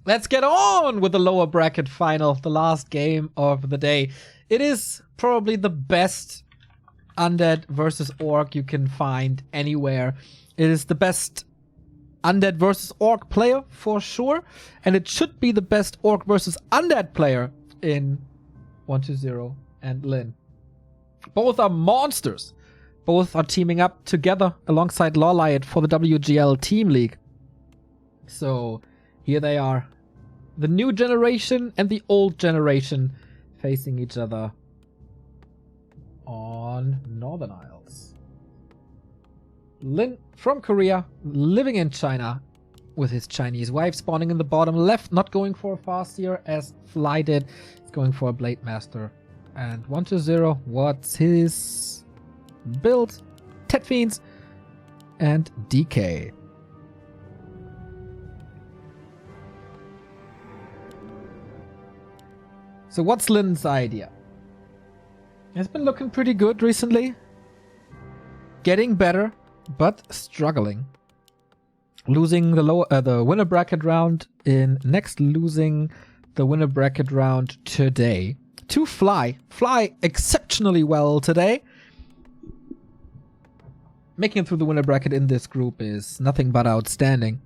Let's get on with the lower bracket final, the last game of the day. It is probably the best Undead versus Orc you can find anywhere. It is the best Undead versus Orc player for sure, and it should be the best Orc versus Undead player in 1-2-0 and Lynn. Both are monsters. Both are teaming up together alongside Lawliot for the WGL Team League. So here they are. The new generation and the old generation facing each other on Northern Isles. Lin from Korea, living in China with his Chinese wife, spawning in the bottom left, not going for a fast here as Fly did. He's going for a Blade Master. And 1-0, what's his build? Tet Fiends and DK. So what's Lin's idea? It's been looking pretty good recently. Getting better, but struggling. Losing the winner bracket round in next, losing the winner bracket round today. To Fly. Fly exceptionally well today. Making it through the winner bracket in this group is nothing but outstanding.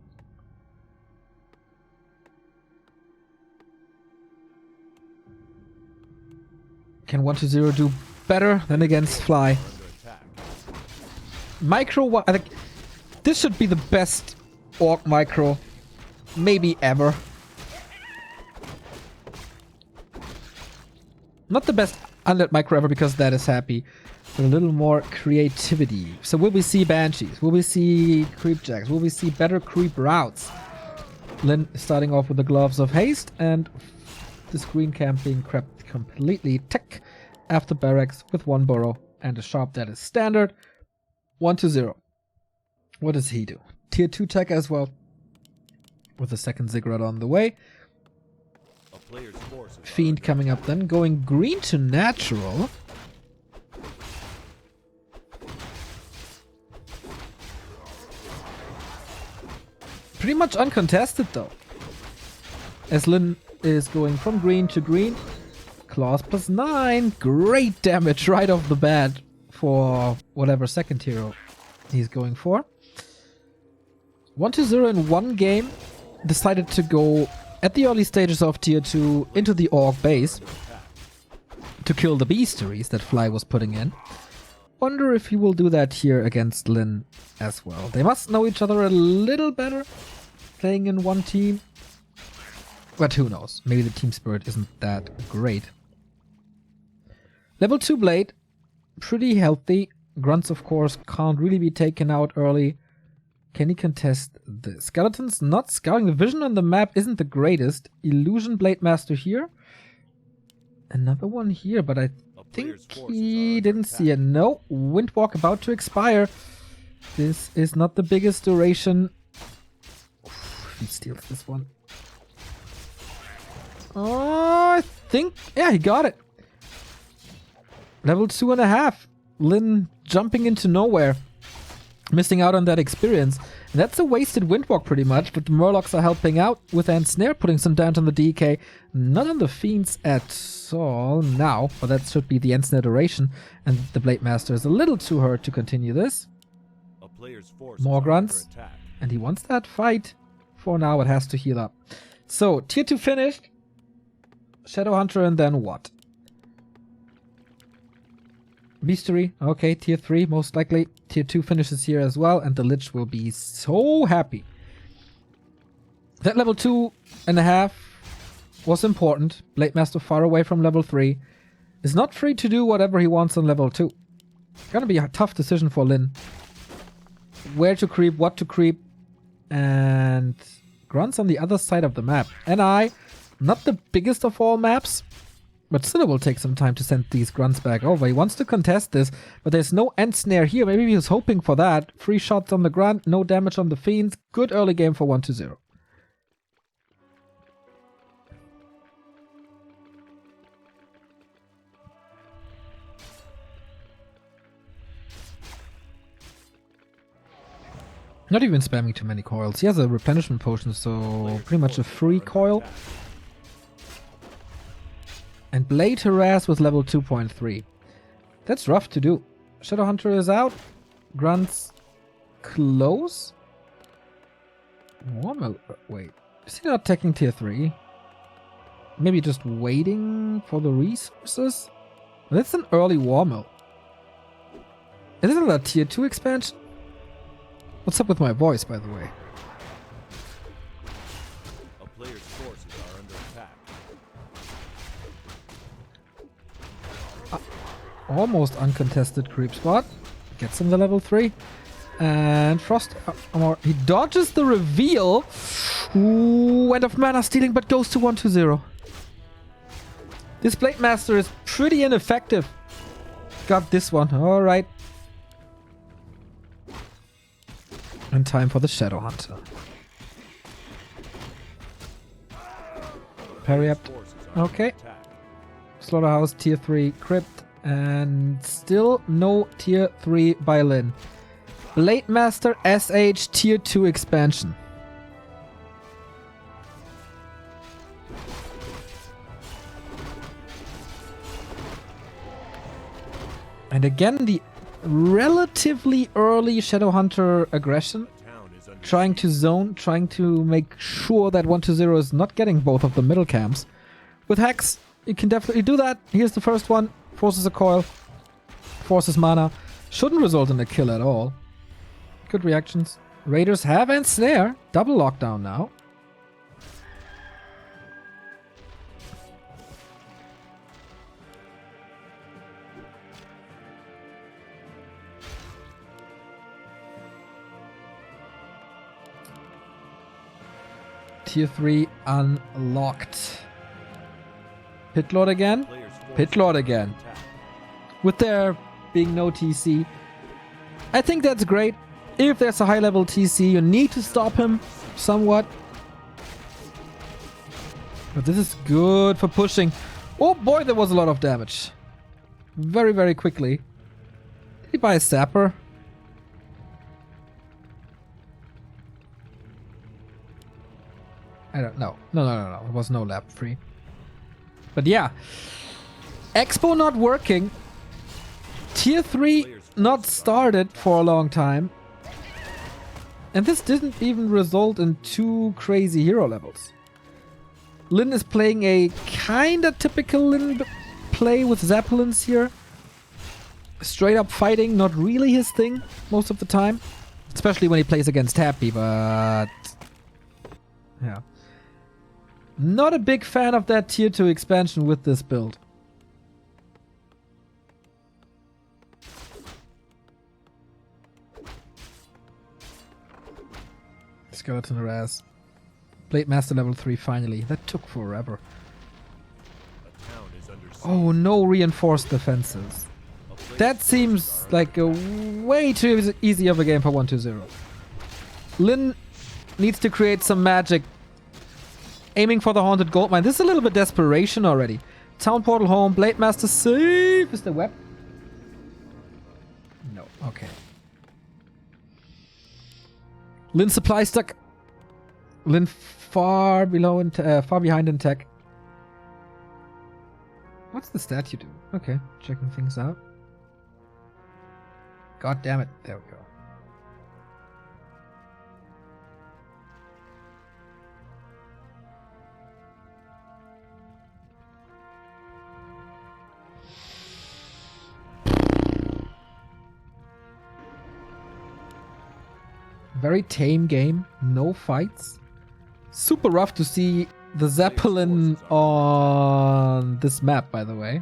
Can 1-0 do better than against Fly? Micro, I think this should be the best Orc micro maybe ever. Not the best Undead micro ever because that is happy, but a little more creativity. So will we see Banshees? Will we see Creep Jacks? Will we see better creep routes? Lin starting off with the Gloves of Haste and the screen camp being crept completely tech after barracks with one burrow and a sharp that is standard. 1-0. What does he do? Tier 2 tech as well with a second Ziggurat on the way. Fiend coming up then, going green to natural. Pretty much uncontested though, as Lin is going from green to green. Claws +9. Great damage right off the bat for whatever second hero he's going for. 1-0 in one game. Decided to go at the early stages of tier 2 into the Orc base to kill the beasteries that Fly was putting in. Wonder if he will do that here against Lin as well. They must know each other a little better playing in one team. But who knows? Maybe the team spirit isn't that great. Level 2 Blade, pretty healthy. Grunts, of course, can't really be taken out early. Can he contest the Skeletons? Not scouting. The vision on the map isn't the greatest. Illusion Blade Master here. Another one here, but I think he didn't see it. No, Windwalk about to expire. This is not the biggest duration. He steals this one. Oh, I think... yeah, he got it. Level 2.5. Lin jumping into nowhere. Missing out on that experience. And that's a wasted Windwalk pretty much, but the Murlocs are helping out with Ensnare, putting some damage on the DK. Not on the Fiends at all now, but that should be the Ensnare duration. And the Blade Master is a little too hurt to continue this. More grunts. And he wants that fight. For now, it has to heal up. So, tier 2 finished. Shadow Hunter and then what? Beastery, okay, tier 3 most likely. Tier 2 finishes here as well, and the Lich will be so happy. That level 2.5 was important. Blade Master far away from level 3. Is not free to do whatever he wants on level 2. Gonna be a tough decision for Lin. Where to creep, what to creep, and Grunts on the other side of the map. NI, not the biggest of all maps, but still it will take some time to send these Grunts back over. He wants to contest this, but there's no Ensnare here. Maybe he was hoping for that. 3 shots on the Grunt, no damage on the Fiends. Good early game for 1-0. Not even spamming too many coils. He has a replenishment potion, so pretty much a free coil. And Blade Harass with level 2.3. That's rough to do. Shadowhunter is out. Grunts close. Wait. Is he not taking tier 3? Maybe just waiting for the resources? That's an early Warmill. Is it a tier 2 expansion? What's up with my voice, by the way? A player's forces are under attack. Almost uncontested creep spot. Gets him the level 3. And Frost Armor. He dodges the reveal. Ooh, end of mana stealing, but goes to 1-2-0. This Blade Master is pretty ineffective. Got this one. Alright. And time for the Shadowhunter. Parry up. Okay. Slaughterhouse tier 3 crypt. And still no tier 3 by Lin. Blade Master SH tier 2 expansion. And again, the relatively early Shadowhunter aggression. Trying to zone, trying to make sure that 1-0 is not getting both of the middle camps. With Hex, you can definitely do that. Here's the first one. Forces a coil. Forces mana. Shouldn't result in a kill at all. Good reactions. Raiders have Ensnare. Double lockdown now. Tier 3 unlocked. Pitlord again. Pitlord again. With there being no TC. I think that's great. If there's a high level TC, you need to stop him somewhat. But this is good for pushing. Oh boy, there was a lot of damage. Very, very quickly. Did he buy a Sapper? I don't know. No. It was no lap free. But yeah. Expo not working. Tier 3 not started for a long time. And this didn't even result in too crazy hero levels. Lin is playing a kinda typical Lin play with Zeppelins here. Straight up fighting, not really his thing most of the time. Especially when he plays against Happy, but... yeah. Not a big fan of that tier 2 expansion with this build. Skeleton harass. Blade Master level 3 finally. That took forever. Oh, no reinforced defenses. That seems like a way too easy of a game for 1-2-0. Lin needs to create some magic. Aiming for the Haunted Goldmine. This is a little bit desperation already. Town Portal home. Blade Master safe. Is the web? No. Okay. Lin supply stuck. Lin far below and far behind in tech. What's the stat you do? Okay, checking things out. God damn it. There we go. Very tame game, no fights. Super rough to see the Zeppelin on this map, by the way.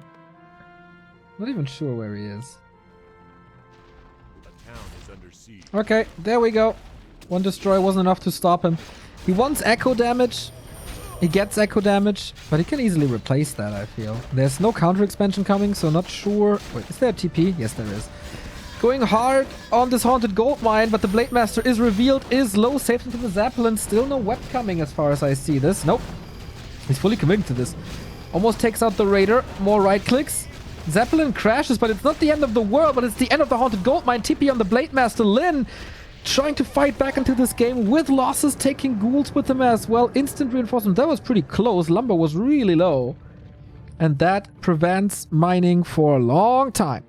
Not even sure where he is. Okay, there we go. One destroy wasn't enough to stop him. He wants echo damage. He gets echo damage, but he can easily replace that, I feel. There's no counter expansion coming, so not sure. Wait, is there a TP? Yes, there is. Going hard on this Haunted Goldmine, but the Blade Master is revealed, is low, saved into the Zeppelin. Still no web coming as far as I see this. Nope. He's fully committing to this. Almost takes out the Raider. More right clicks. Zeppelin crashes, but it's not the end of the world, but it's the end of the Haunted Goldmine. TP on the Blade Master. Lin trying to fight back into this game with losses, taking ghouls with them as well. Instant reinforcement. That was pretty close. Lumber was really low. And that prevents mining for a long time.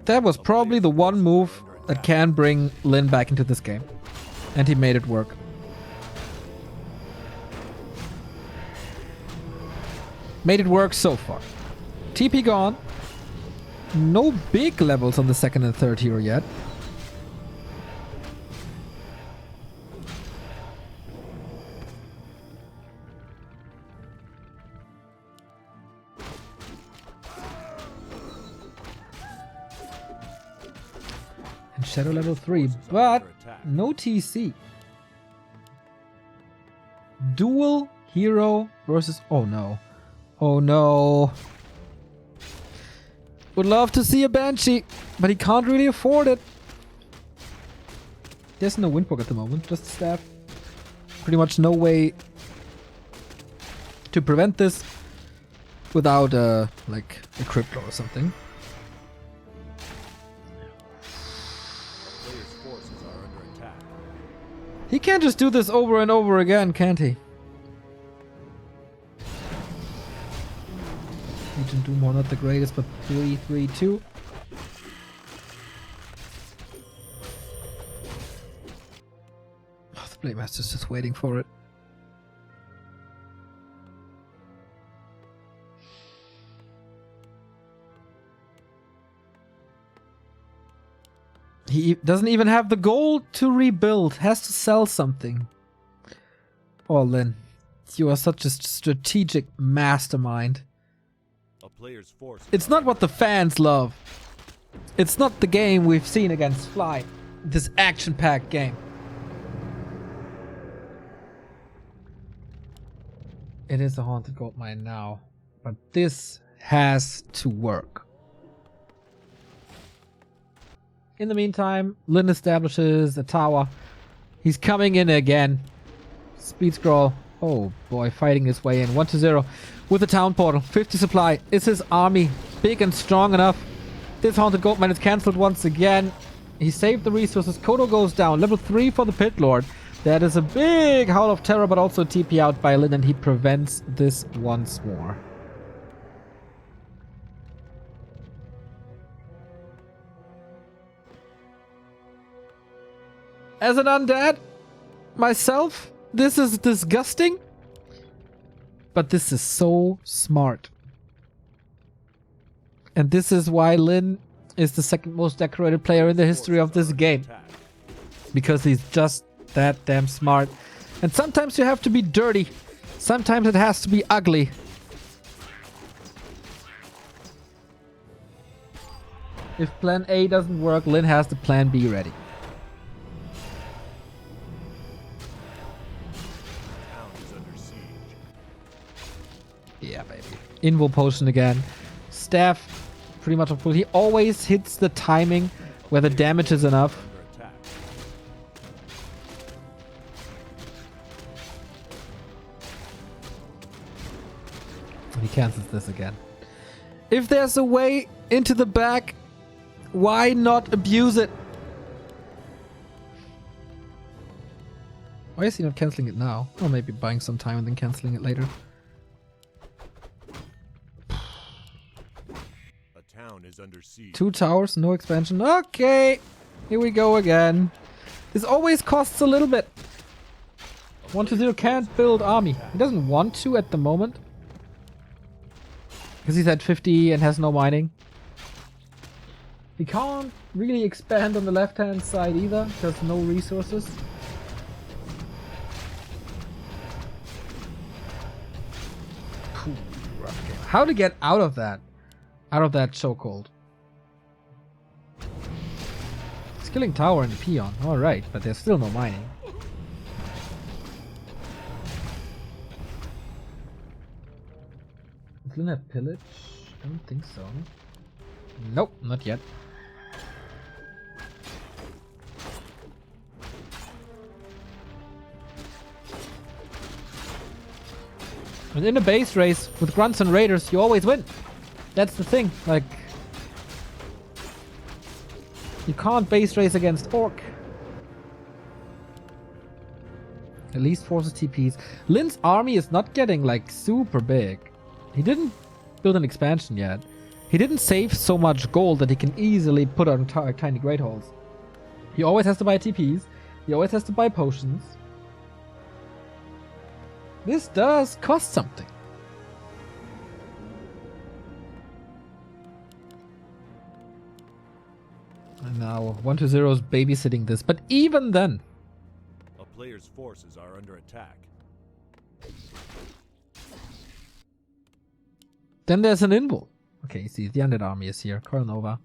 That was probably the one move that can bring Lin back into this game. And he made it work. Made it work so far. TP gone. No big levels on the second and third hero yet. And Shadow level 3, but no TC. Dual hero versus... Oh no. Oh no. Would love to see a Banshee, but he can't really afford it. There's no Windbook at the moment, just staff. Pretty much no way to prevent this without like a Crypto or something. Player's forces are under attack. He can't just do this over and over again, can't he? Legion Doom, not the greatest, but 3-3-2. Oh, the Blade Master's just waiting for it. He doesn't even have the gold to rebuild. Has to sell something. Oh, Lin, you are such a strategic mastermind. A player's forces It's not what the fans love. It's not the game we've seen against Fly. This action-packed game. It is a haunted gold mine now, but this has to work. In the meantime, Lin establishes a tower. He's coming in again. Speed scroll. Oh boy, fighting his way in. 1-0 with the town portal. 50 supply. Is his army big and strong enough? This haunted gold mine is cancelled once again. He saved the resources. Kodo goes down. Level 3 for the Pit Lord. That is a big Howl of Terror, but also TP out by Lin, and he prevents this once more. As an undead, myself, this is disgusting. But this is so smart. And this is why Lin is the second most decorated player in the history of this game. Because he's just that damn smart. And sometimes you have to be dirty. Sometimes it has to be ugly. If plan A doesn't work, Lin has the plan B ready. Yeah, baby. Invo potion again. Staff, pretty much on full. He always hits the timing where the damage is enough. He cancels this again. If there's a way into the back, why not abuse it? Why is he not canceling it now? Or maybe buying some time and then canceling it later. Is under siege. 2 towers, no expansion. Okay, here we go again. This always costs a little bit. 1-0 can't build army. He doesn't want to at the moment. Because he's at 50 and has no mining. He can't really expand on the left-hand side either, because no resources. Phew, rough game. How to get out of that? Out of that chokehold. He's killing tower and peon. Alright, but there's still no mining. Does Lin have pillage? I don't think so. Nope, not yet. And in a base race with grunts and raiders, you always win. That's the thing. Like, you can't base race against orc. At least forces TPs. Lin's army is not getting like super big. He didn't build an expansion yet. He didn't save so much gold that he can easily put on tiny great halls. He always has to buy TPs. He always has to buy potions. This does cost something. And now 1-0 is babysitting this. But even then, A player's forces are under attack. then there's an invul. Okay, see, the undead army is here. Coronova.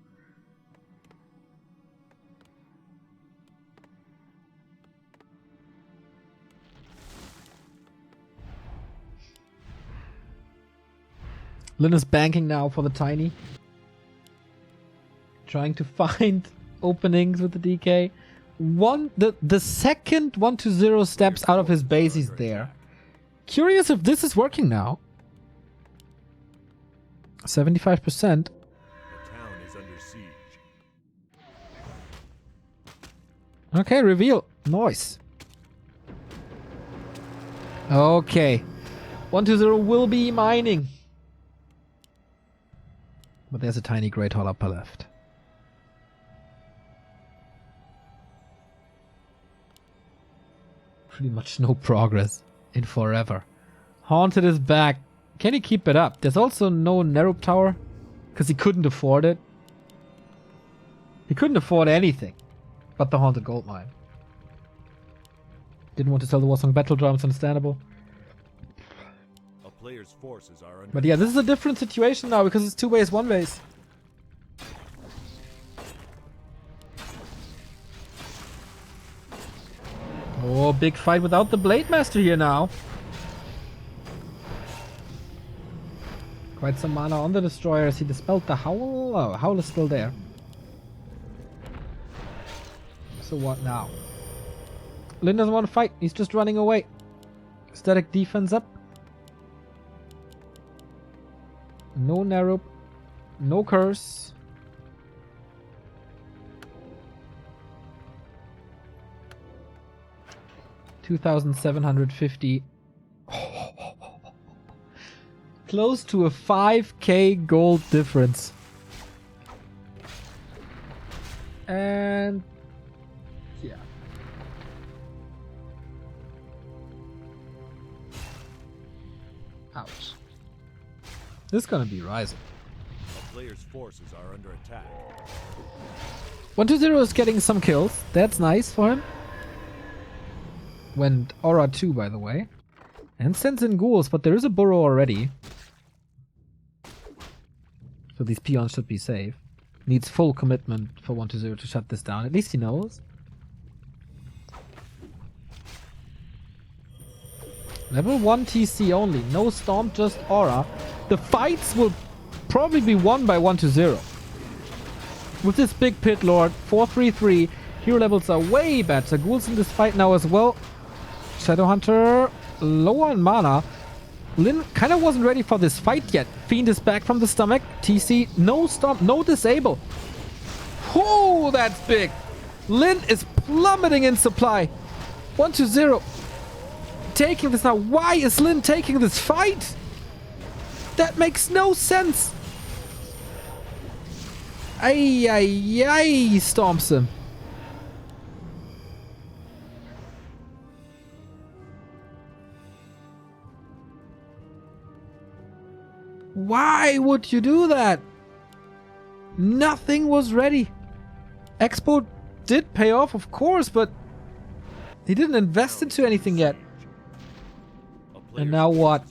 Lyn is banking now for the tiny. Trying to find openings with the DK. The second 1-0 steps out of his base, he's there. Curious if this is working now. 75%. The town is under siege. Okay, reveal. Nice. Okay. 1-0 will be mining. But there's a tiny great hall upper left. Pretty much no progress in forever. Haunted is back. Can he keep it up? There's also no Nerup tower. Because he couldn't afford it. He couldn't afford anything. But the Haunted Gold Mine. Didn't want to sell the Warsong Battle Drums, understandable. A player's forces are under But yeah, this is a different situation now because it's 2 ways, 1 ways. Oh, big fight without the Blade Master here now. Quite some mana on the Destroyer as he dispelled the Howl. Oh, Howl is still there. So what now? Lyn doesn't want to fight. He's just running away. Static defense up. No Nerup. No curse. $2,750. Close to a 5k gold difference. And yeah. Ouch. This is gonna be rising. A player's forces are under attack. 1-0 is getting some kills. That's nice for him. Went Aura 2, by the way. And sends in ghouls, but there is a burrow already. So these peons should be safe. Needs full commitment for 1-0 to shut this down. At least he knows. Level 1 TC only. No Storm, just Aura. The fights will probably be won by 1-0. With this big Pit Lord, 4-3-3. Hero levels are way better. Ghouls in this fight now as well. Shadowhunter low on mana. Lyn kind of wasn't ready for this fight yet. Fiend is back from the stomach. TC, no stop, no disable. Oh, that's big. Lyn is plummeting in supply. 1-0. Taking this now. Why is Lyn taking this fight? That makes no sense. Ay, ay, ay, he stomps him. Why would you do that? Nothing was ready. Expo did pay off, of course, but he didn't invest into anything yet. And now what?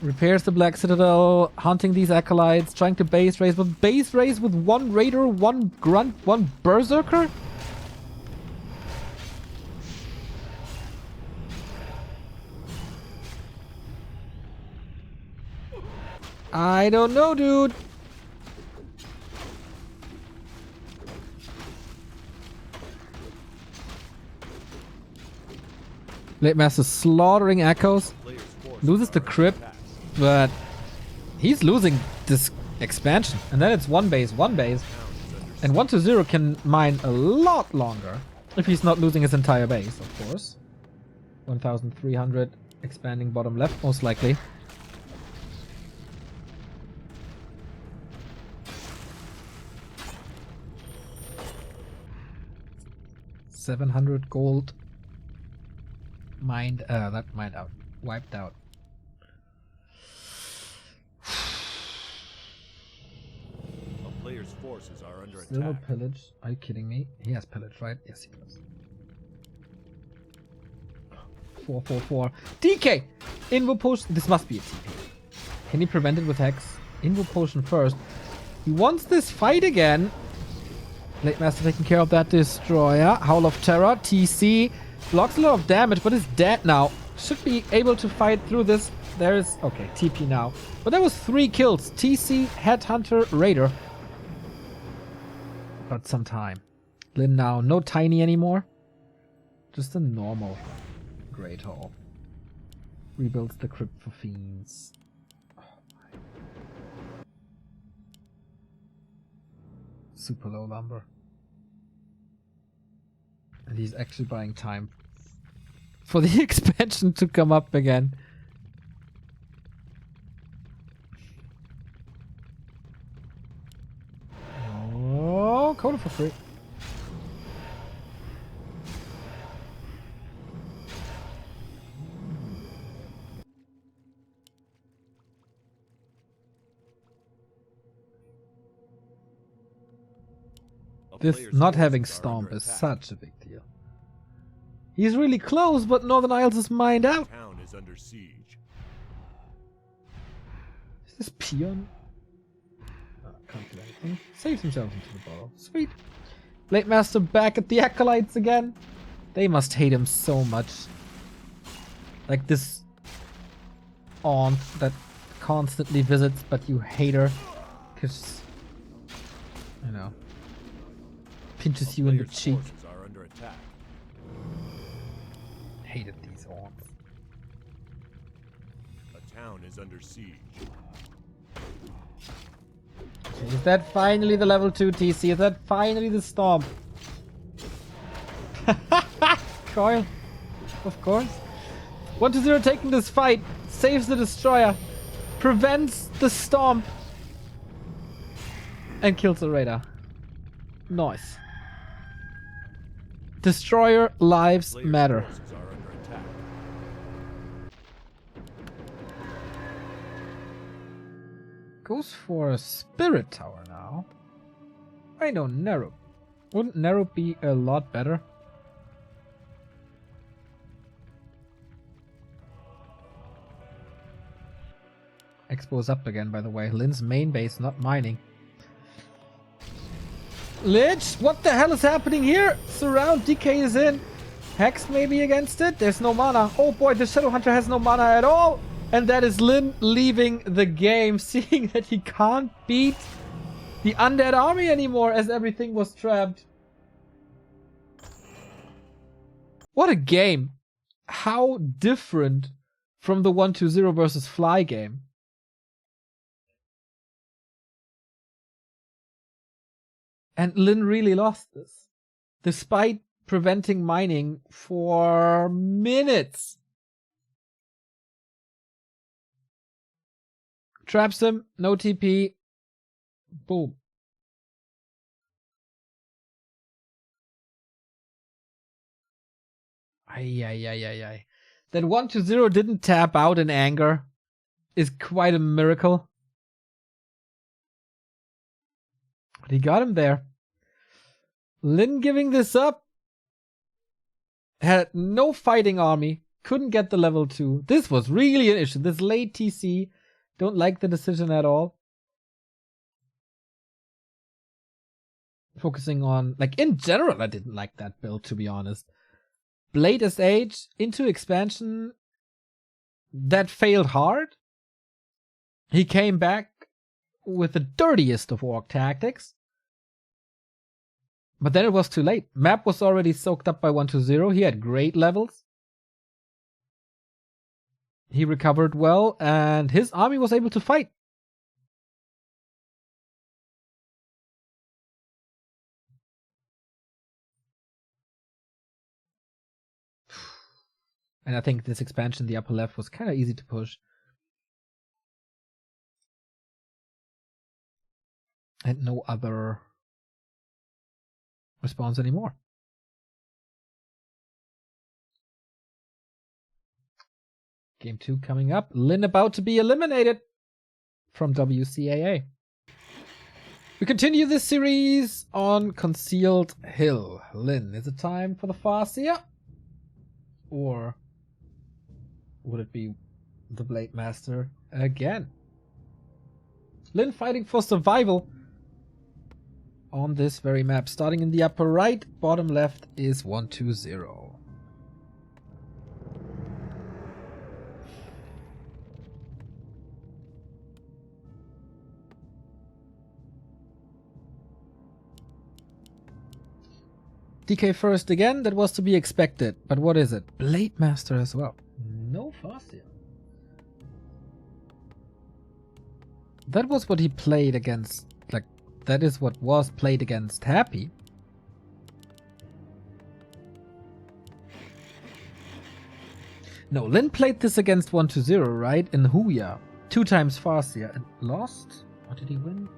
Repairs the Black Citadel, hunting these acolytes, trying to base raise, but base raise with 1 raider, 1 grunt, 1 berserker? I don't know, dude. Blade Master slaughtering echoes. Loses the crypt, but he's losing this expansion. And then it's one base. And 1-0 can mine a lot longer. If he's not losing his entire base, of course. 1,300 expanding bottom left, most likely. $700 gold mined, not mined out, wiped out. A player's forces are under Still no attack. pillage. Are you kidding me? He has pillage, right? Yes, he does. 444. DK! Invo potion. This must be a TP. Can he prevent it with Hex? Invo potion first. He wants this fight again. Blade Master taking care of that destroyer. Howl of Terror. TC. Blocks a lot of damage, but is dead now. Should be able to fight through this. There is... Okay, TP now. But there was 3 kills. TC, Headhunter, Raider. But some time. Lin now. No Tiny anymore. Just a normal Great Hall. Rebuilds the crypt for fiends. Oh my. Super low lumber. And he's actually buying time for the expansion to come up again. Oh, Coda for free. This not having Stomp is such a big deal. He's really close, but Northern Isles is mined out. Town is under siege. Is this Peon? Oh, can't do anything. Saves himself into the bottle. Sweet. Blade Master back at the Acolytes again. They must hate him so much. Like this aunt that constantly visits, but you hate her. Because, you know, pinches you in the cheek. Forces are under attack. Hated these aunts. A town is under siege. Okay, is that finally the level 2 TC? Is that finally the Stomp? Coil. Of course. 1-0 taking this fight. Saves the Destroyer. Prevents the Stomp. And kills the Raider. Nice. Destroyer lives Player's matter. forces are under attack. Goes for a Spirit Tower now. I know, Narrow. Wouldn't Narrow be a lot better? Expo's up again, by the way. Lin's main base, not mining. Lich, what the hell is happening here? Surround, DK is in. Hex maybe against it? There's no mana. Oh boy, the Shadow Hunter has no mana at all. And that is Lin leaving the game, seeing that he can't beat the Undead Army anymore as everything was trapped. What a game. How different from the 1-0 versus Fly game. And Lin really lost this, despite preventing mining for minutes. Traps him, no TP. Boom. Ay. That 1-0 didn't tap out in anger is quite a miracle. But he got him there. Lin giving this up. Had no fighting army. Couldn't get the level 2. This was really an issue. This late TC. Don't like the decision at all. Focusing on... Like, in general, I didn't like that build, to be honest. Blade SH into expansion. That failed hard. He came back with the dirtiest of orc tactics. But then it was too late. Map was already soaked up by 1-0. He had great levels. He recovered well, and his army was able to fight. And I think this expansion in the upper left was kind of easy to push. And no other response anymore. Game 2 coming up. Lin about to be eliminated from WCAA. We continue this series on Concealed Hill. Lin, is it time for the Farseer? Or would it be the Blade Master again? Lin fighting for survival on this very map. Starting in the upper right, bottom left is 120. DK first again, that was to be expected. But what is it? Blade Master as well. No Farseer. That was what he played against, like, that is what was played against Happy. No, Lin played this against 120, right? In Huya. 2 times Farseer and lost? Or did he win?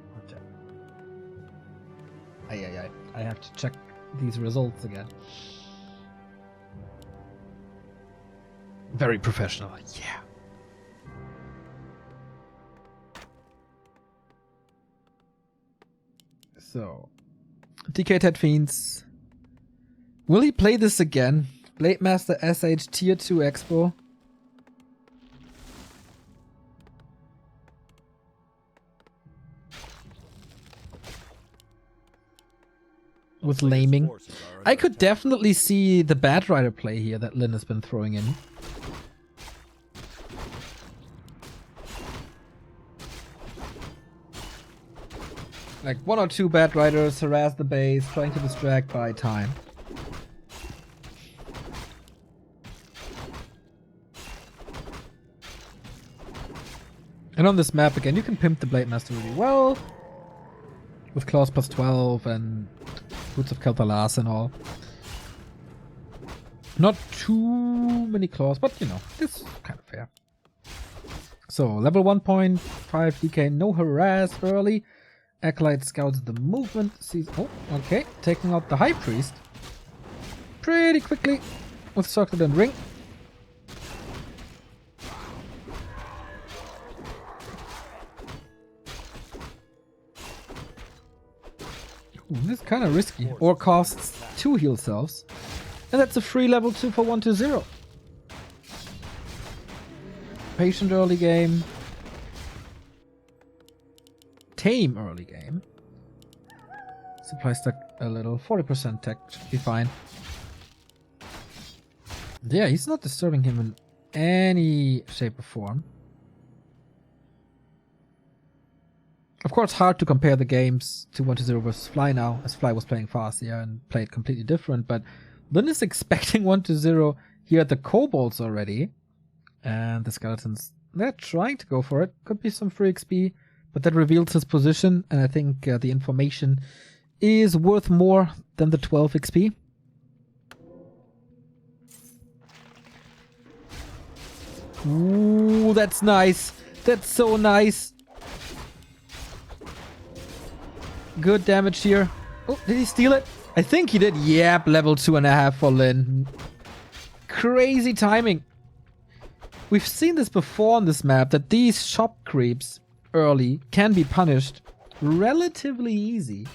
I have to check these results again. Very professional, yeah. So, DK Ted Fiends. Will he play this again? Blade Master SH Tier 2 Expo. With laming. I could definitely see the Bad Rider play here that Lin has been throwing in. Like 1 or 2 Bad Riders harass the base, trying to distract by time. And on this map again, you can pimp the Blade Master really well. With Claws plus 12 and Boots of Kel'Thalas and all. Not too many claws, but you know, this is kind of fair. So, level 1.5 DK, no harass early. Acolyte scouts the movement. Sees, oh, okay. Taking out the High Priest. Pretty quickly with Circlet and Ring. Ooh, this is kind of risky. Or costs 2 heal selves. And that's a free level 2 for 120. Patient early game. Tame early game. Supply stack a little. 40% tech should be fine. Yeah, he's not disturbing him in any shape or form. Of course, hard to compare the games to 120 versus Fly now, as Fly was playing Farseer and played completely different, but Lin is expecting 120 here at the Kobolds already. And the Skeletons, they're trying to go for it. Could be some free XP, but that reveals his position, and I think the information is worth more than the 12 XP. Ooh, that's nice. That's so nice. Good damage here. Oh, did he steal it? I think he did. Yep, level 2.5 for Lin. Crazy timing. We've seen this before on this map, that these shop creeps early can be punished relatively easy.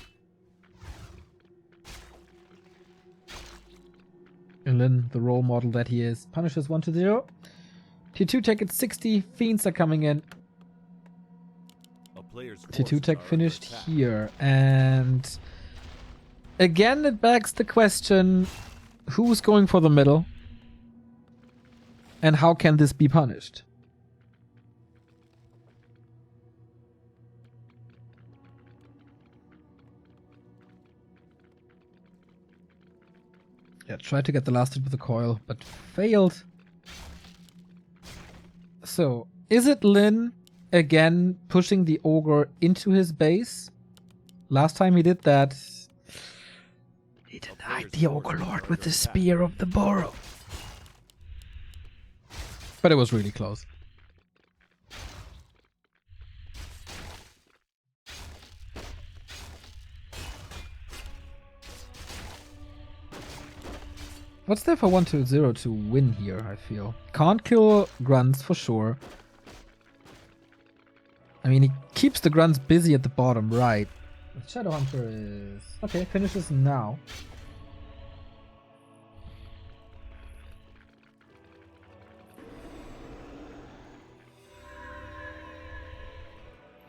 And Lin, the role model that he is, punishes 120. Tier 2 tech at 60. Fiends are coming in. Tier 2 tech finished here. And again, it begs the question, who's going for the middle? And how can this be punished? Yeah, tried to get the last hit with the coil, but failed. So, is it Lin again pushing the ogre into his base? Last time he did that, he denied the ogre lord with the spear of the burrow. But it was really close. What's there for 1-0 to win here, I feel? Can't kill grunts for sure. I mean, he keeps the grunts busy at the bottom right. The Shadowhunter is... okay, finishes now.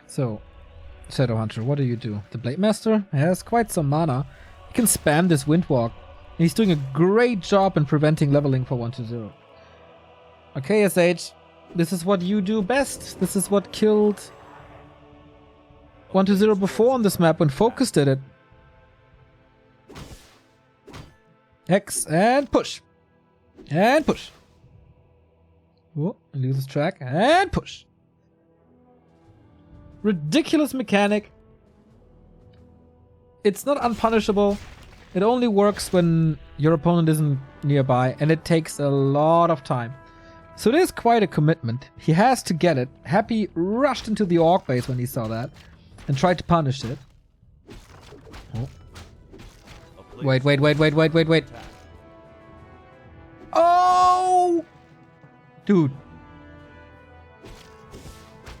So, Shadowhunter, what do? The Blade Master has quite some mana. He can spam this Windwalk. He's doing a great job in preventing leveling for 1-0. Okay, SH, this is what you do best. This is what killed 1-0 before on this map when Focus did it. X and push. And push. Oh, he loses track. And push. Ridiculous mechanic. It's not unpunishable. It only works when your opponent isn't nearby, and it takes a lot of time. So it is quite a commitment. He has to get it. Happy rushed into the Orc base when he saw that and tried to punish it. Oh. Wait. Oh! Dude.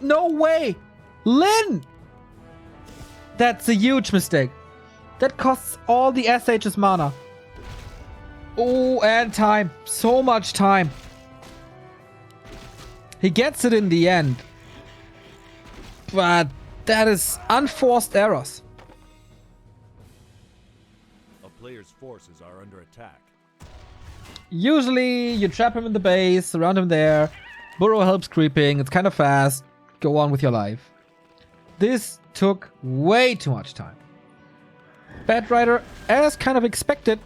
No way! Lin! That's a huge mistake. That costs all the SH's mana. Oh, and time. So much time. He gets it in the end. But that is unforced errors. A player's forces are under attack. Usually, you trap him in the base, surround him there. Burrow helps creeping. It's kind of fast. Go on with your life. This took way too much time. Bad Rider, as kind of expected,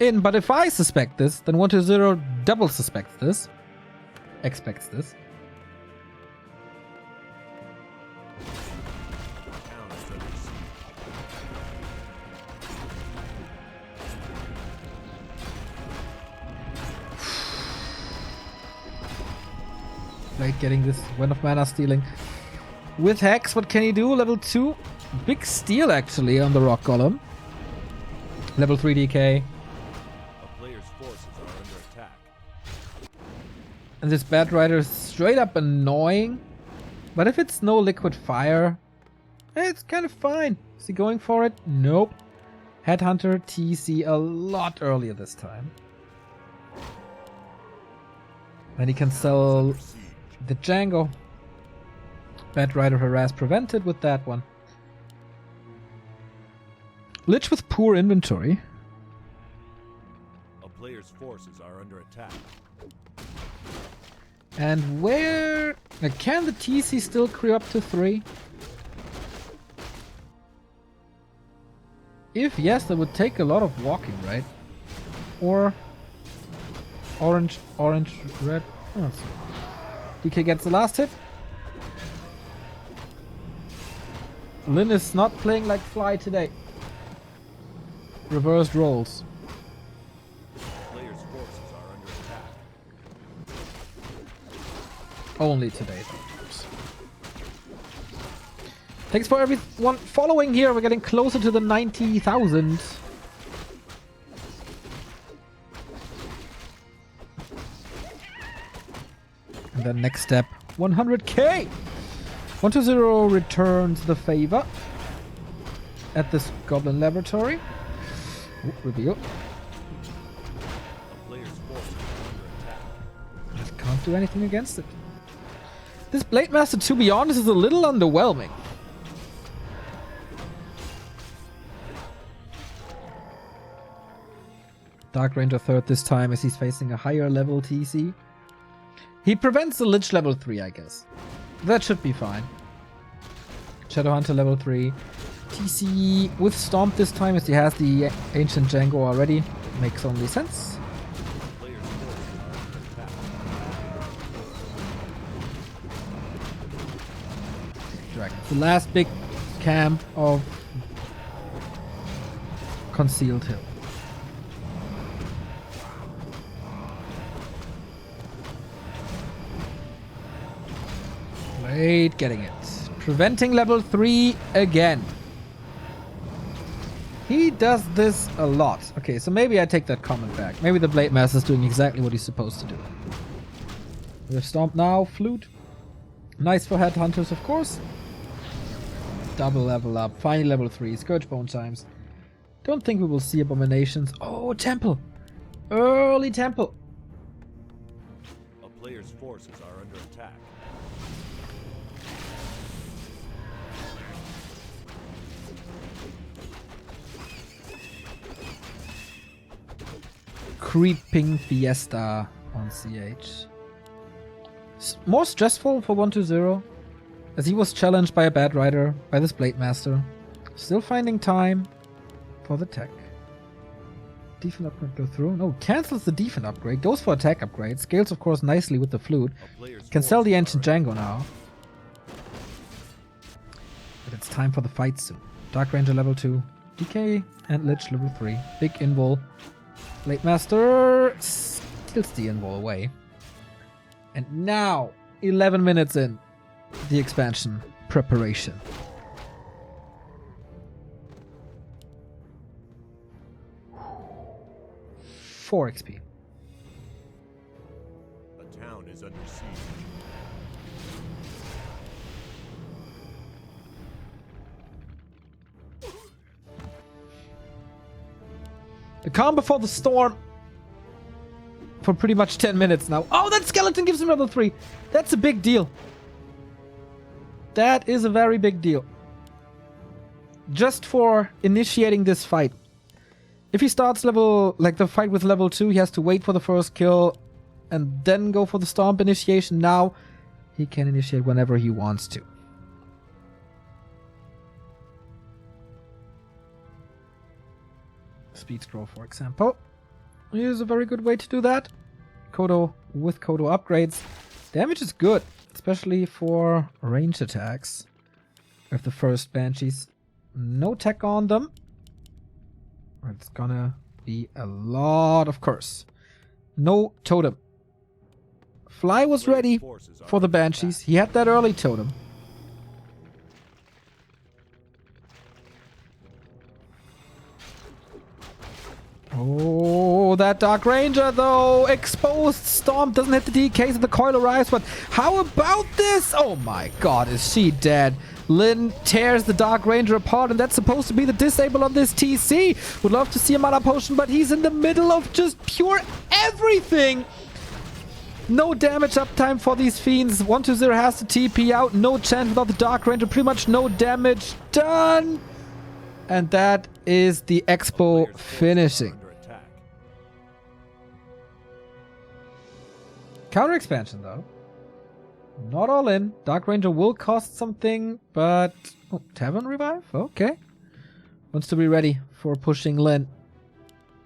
in, but if I suspect this, then 1-0 double suspects this. Expects this. Like getting this one of mana stealing. With Hex, what can he do? Level 2. Big steal actually on the Rock Golem. Level 3 DK. A player's forces are under attack. And this Bad Rider is straight up annoying. But if it's no liquid fire, it's kind of fine. Is he going for it? Nope. Headhunter TC a lot earlier this time. Then he can sell the Django. Bad Rider harass prevented with that one. Lich with poor inventory. A player's forces are under attack. And where... can the TC still creep up to 3? If yes, that would take a lot of walking, right? Or... orange, red... oh, DK gets the last hit. Lin is not playing like Fly today. Reversed rolls. Players' forces are under attack. Only today, though. Thanks for everyone following here. We're getting closer to the 90,000. And then next step, 100k. 1-0 returns the favor at this Goblin Laboratory. Ooh, reveal. A player's forces are under attack. Just can't do anything against it. This Blade Master, to be honest, is a little underwhelming. Dark Ranger third this time as he's facing a higher level TC. He prevents the Lich level 3, I guess. That should be fine. Shadowhunter level 3. TC with Stomp this time as he has the Ancient Django already. Makes only sense. Players' forces are under attack. The last big camp of Concealed Hill. Blade getting it. Preventing level 3 again. He does this a lot. Okay, so maybe I take that comment back. Maybe the Blade Master is doing exactly what he's supposed to do. We have Stomp now, Flute. Nice for Headhunters, of course. Double level up. Finally level 3. Scourge Bone Chimes. Don't think we will see Abominations. Oh, Temple. Early Temple. A player's forces are under attack. Creeping Fiesta on CH. More stressful for 120, as he was challenged by a bad rider, by this Blade Master. Still finding time for the tech. Defense upgrade go through. No, cancels the defense upgrade. Goes for attack upgrade. Scales, of course, nicely with the flute. Can sell the Ancient Django now. But it's time for the fight soon. Dark Ranger level 2. DK and Lich level 3. Big invul. Blade Master steals the invul away. And now, 11 minutes in, the expansion preparation. Four XP. A town is under siege. The calm before the storm for pretty much 10 minutes now. Oh, that skeleton gives him level 3. That's a big deal. That is a very big deal. Just for initiating this fight. If he starts the fight with level 2, he has to wait for the first kill and then go for the stomp initiation. Now he can initiate whenever he wants to. Speed scroll, for example, is a very good way to do that. Kodo with Kodo upgrades. Damage is good, especially for range attacks. With the first Banshees. No tech on them. It's gonna be a lot of curse. No totem. Fly was ready for the Banshees. He had that early totem. Oh, that Dark Ranger though. Exposed. Storm doesn't hit the DK, so the coil arrives. But how about this? Oh my god, is she dead? Lyn tears the Dark Ranger apart, and that's supposed to be the disable on this TC. Would love to see a mana potion, but he's in the middle of just pure everything. No damage uptime for these fiends. 120 has to TP out. No chance without the Dark Ranger. Pretty much no damage done. And that is the Expo finishing. Counter expansion though. Not all in. Dark Ranger will cost something, but... Oh, Tavern Revive? Okay. Wants to be ready for pushing Lyn.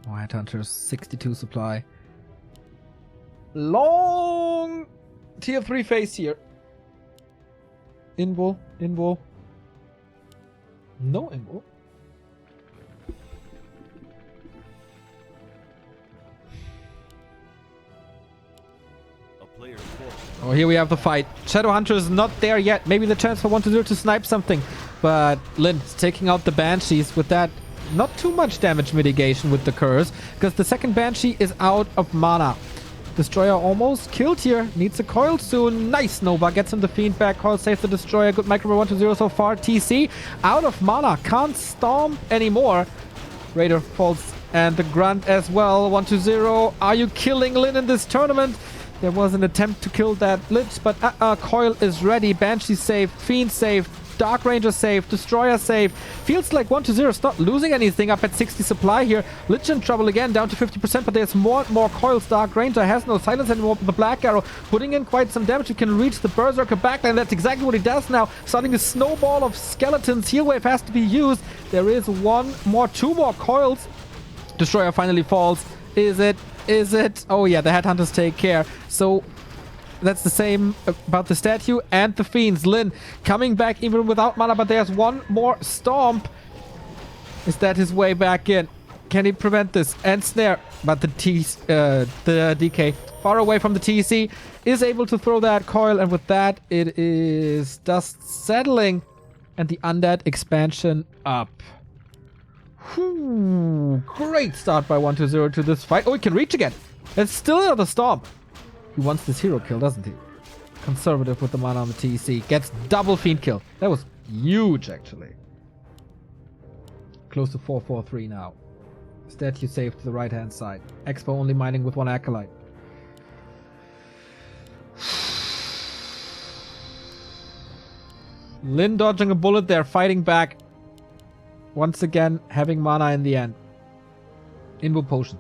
White Hunters, 62 supply. Long tier 3 phase here. Invul, invul. No invul. Oh, here we have the fight. Shadowhunter is not there yet. Maybe the chance for 120 to snipe something. But Lyn is taking out the Banshees with that not too much damage mitigation with the curse. Because the second Banshee is out of mana. Destroyer almost killed here. Needs a coil soon. Nice. Nova gets him the Fiend back. Coil saves the Destroyer. Good micro 120 so far. TC out of mana. Can't stomp anymore. Raider falls and the Grunt as well. 120. Are you killing Lyn in this tournament? There was an attempt to kill that Lich, but Coil is ready. Banshee saved, Fiend saved, Dark Ranger saved, Destroyer saved. Feels like 120 is not losing anything up at 60 supply here. Lich in trouble again, down to 50%, but there's more and more coils. Dark Ranger has no silence anymore, but the Black Arrow putting in quite some damage. You can reach the Berserker backline. That's exactly what he does now. Starting the snowball of skeletons. Heal Wave has to be used. There is two more coils. Destroyer finally falls. Is it? Oh yeah, the Headhunters take care. So That's the same about the statue and the fiends. Lin coming back even without mana, but there's one more stomp. Is that his way back in? Can he prevent this? And snare, but the DK far away from the TC is able to throw that coil, and with that it is dust settling and the undead expansion up. Whew. Great start by 1-0 to this fight. Oh, he can reach again. It's still another stomp. He wants this hero kill, doesn't he? Conservative with the mana on the TC. Gets double fiend kill. That was huge, actually. Close to 4-4-3 now. Statue safe to the right-hand side. Expo only mining with one acolyte. Lin dodging a bullet there, fighting back. Once again, having mana in the end. Invo potion.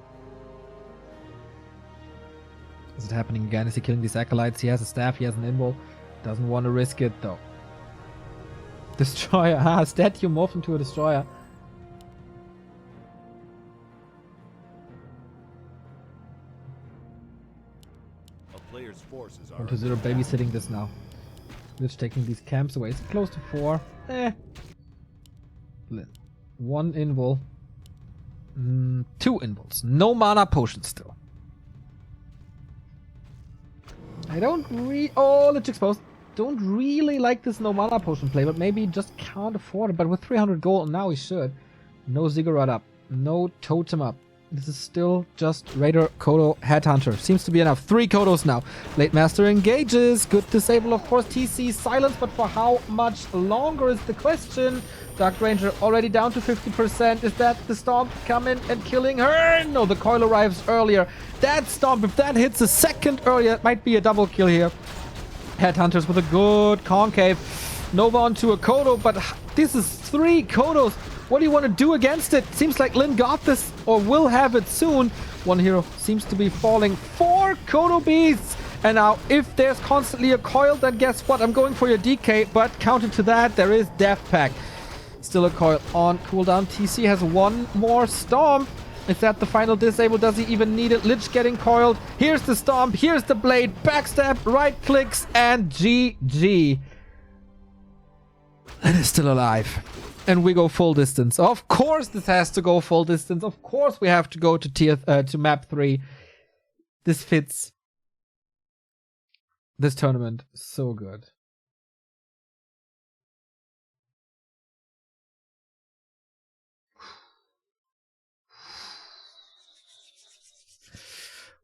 Is it happening again? Is he killing these acolytes? He has a staff, he has an invo. Doesn't want to risk it though. Destroyer. Statue morphed into a destroyer. A player's forces are 1-0 babysitting this now. Lich taking these camps away. It's close to 4. One invul. 2 invuls. No mana potions still. I don't oh, Lich exposed. Don't really like this no mana potion play, but maybe just can't afford it. But with 300 gold now he should. No Ziggurat up. No Totem up. This is still just Raider, Kodo, Headhunter. Seems to be enough. 3 Kodos now. Late Master engages. Good disable, of course. TC silence, but for how much longer is the question? Dark Ranger already down to 50%. Is that the Stomp coming and killing her? No, the coil arrives earlier. That Stomp, if that hits a second earlier, it might be a double kill here. Headhunters with a good concave. Nova onto a Kodo, but this is 3 Kodos. What do you want to do against it? Seems like Lin got this or will have it soon. One hero seems to be falling. 4 Kodo beasts. And now if there's constantly a coil, then guess what? I'm going for your DK, but counter to that, there is Death Pack. Still a coil on cooldown. TC has one more Stomp. Is that the final disable? Does he even need it? Lich getting coiled. Here's the Stomp. Here's the blade. Backstab, right clicks, and GG. And is still alive. And we go full distance. Of course this has to go full distance. Of course we have to go to map 3. This fits this tournament so good.